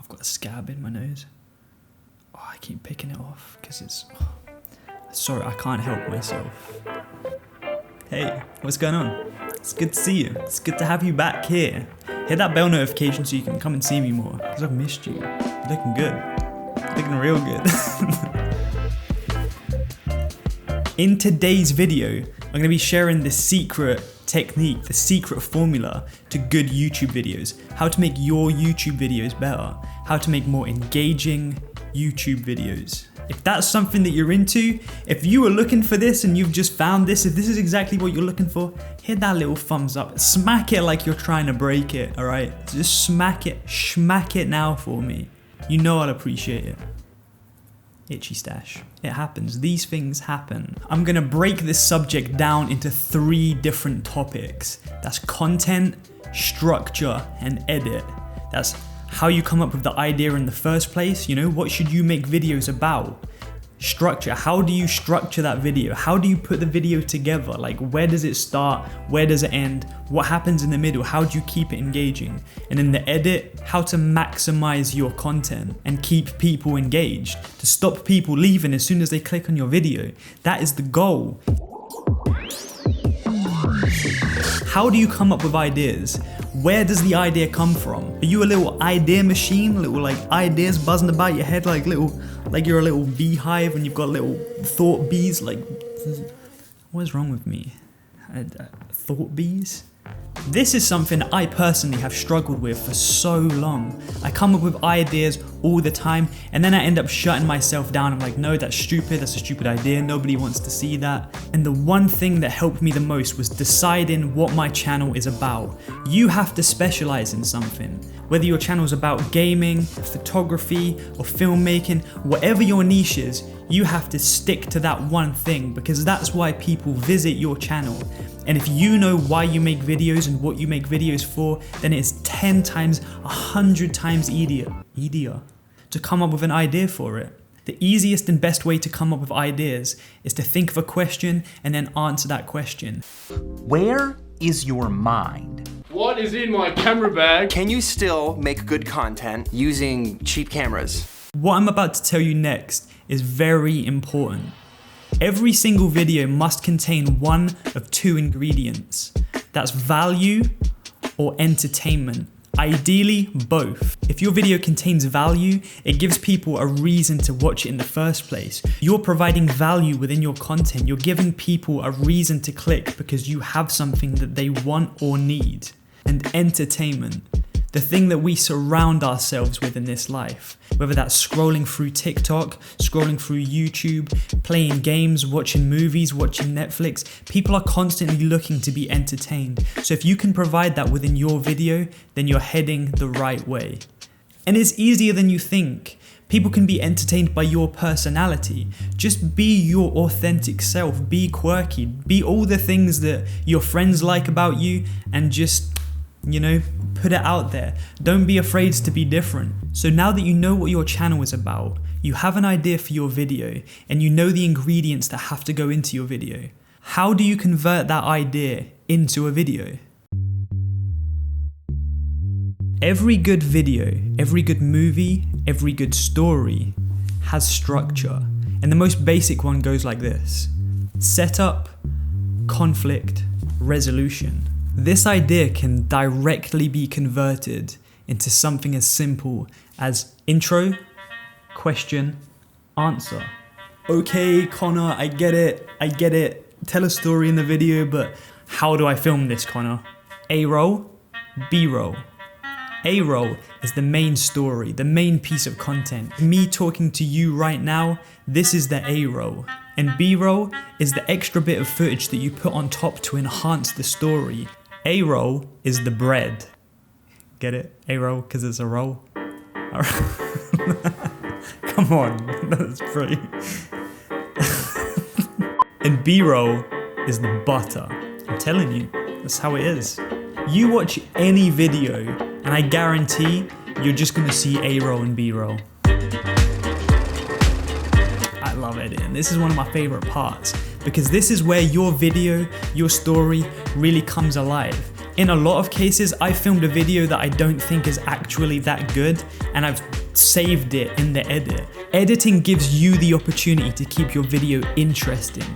I've got a scab in my nose. Oh, I keep picking it off because it's... Sorry, I can't help myself. Hey, what's going on? It's good to see you. It's good to have you back here. Hit that bell notification so you can come and see me more, because I've missed you. You're looking good. You're looking real good. In today's video, I'm going to be sharing the secret technique, the secret formula to good YouTube videos. How to make your YouTube videos better. How to make more engaging YouTube videos. If that's something that you're into, if you were looking for this and you've just found this, if this is exactly what you're looking for, hit that little thumbs up. Smack it like you're trying to break it, alright? Just smack it now for me. You know I'll appreciate it. Itchy stash. It happens. These things happen. I'm gonna break this subject down into 3 different topics. That's content, structure, and edit. That's how you come up with the idea in the first place. You know, what should you make videos about? Structure. How do you structure that video? How do you put the video together? Like, where does it start? Where does it end? What happens in the middle? How do you keep it engaging? And in the edit, how to maximize your content and keep people engaged, to stop people leaving as soon as they click on your video. That is the goal. How do you come up with ideas? Where does the idea come from? Are you a little idea machine? Little like ideas buzzing about your head like you're a little beehive and you've got little thought bees? Like, what is wrong with me? Thought bees? This is something I personally have struggled with for so long. I come up with ideas all the time and then I end up shutting myself down. I'm like, no, that's stupid. That's a stupid idea. Nobody wants to see that. And the one thing that helped me the most was deciding what my channel is about. You have to specialize in something. Whether your channel is about gaming, photography, or filmmaking, whatever your niche is, you have to stick to that one thing because that's why people visit your channel. And if you know why you make videos and what you make videos for, then it's 10 times, 100 times easier to come up with an idea for it. The easiest and best way to come up with ideas is to think of a question and then answer that question. Where is your mind? What is in my camera bag? Can you still make good content using cheap cameras? What I'm about to tell you next is very important. Every single video must contain one of 2 ingredients. That's value or entertainment. Ideally, both. If your video contains value, it gives people a reason to watch it in the first place. You're providing value within your content. You're giving people a reason to click because you have something that they want or need. And entertainment. The thing that we surround ourselves with in this life, whether that's scrolling through TikTok, scrolling through YouTube, playing games, watching movies, watching Netflix, people are constantly looking to be entertained. So if you can provide that within your video, then you're heading the right way. And it's easier than you think. People can be entertained by your personality. Just be your authentic self, be quirky, be all the things that your friends like about you and just, you know, put it out there. Don't be afraid to be different. So now that you know what your channel is about, you have an idea for your video and you know the ingredients that have to go into your video. How do you convert that idea into a video? Every good video, every good movie, every good story has structure. And the most basic one goes like this: setup, conflict, resolution. This idea can directly be converted into something as simple as intro, question, answer. Okay, Connor, I get it. Tell a story in the video, but how do I film this, Connor? A-roll, B-roll. A-roll is the main story, the main piece of content. Me talking to you right now, this is the A-roll. And B-roll is the extra bit of footage that you put on top to enhance the story. A-roll is the bread. Get it? A-roll, because it's a roll. Come on, that's pretty. And B-roll is the butter. I'm telling you, that's how it is. You watch any video, and I guarantee you're just gonna see A-roll and B-roll. I love editing. This is one of my favorite parts because this is where your video, your story really comes alive. In a lot of cases, I filmed a video that I don't think is actually that good, and I've saved it in the edit. Editing gives you the opportunity to keep your video interesting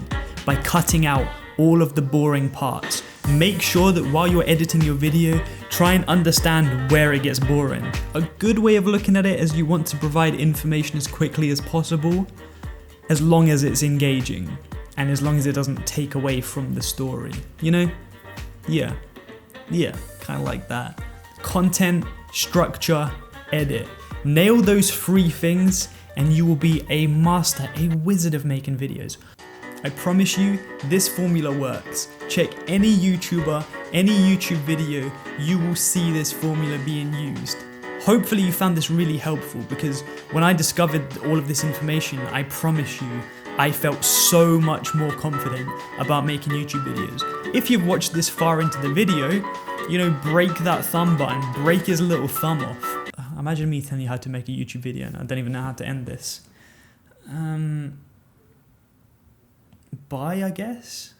by cutting out all of the boring parts. Make sure that while you're editing your video, try and understand where it gets boring. A good way of looking at it is you want to provide information as quickly as possible, as long as it's engaging, and as long as it doesn't take away from the story, you know? Yeah, kind of like that. Content, structure, edit. Nail those 3 things and you will be a master, a wizard of making videos. I promise you, this formula works. Check any YouTuber, any YouTube video, you will see this formula being used. Hopefully you found this really helpful, because when I discovered all of this information, I promise you, I felt so much more confident about making YouTube videos. If you've watched this far into the video, you know, break that thumb button, break his little thumb off. Imagine me telling you how to make a YouTube video and I don't even know how to end this. Bye, I guess.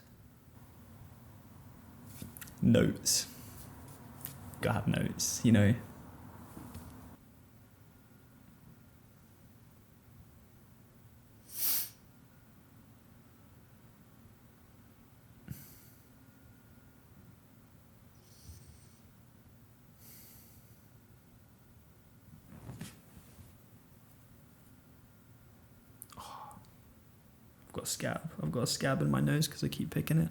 Notes. Gotta have notes, you know. I've got a scab in my nose because I keep picking it.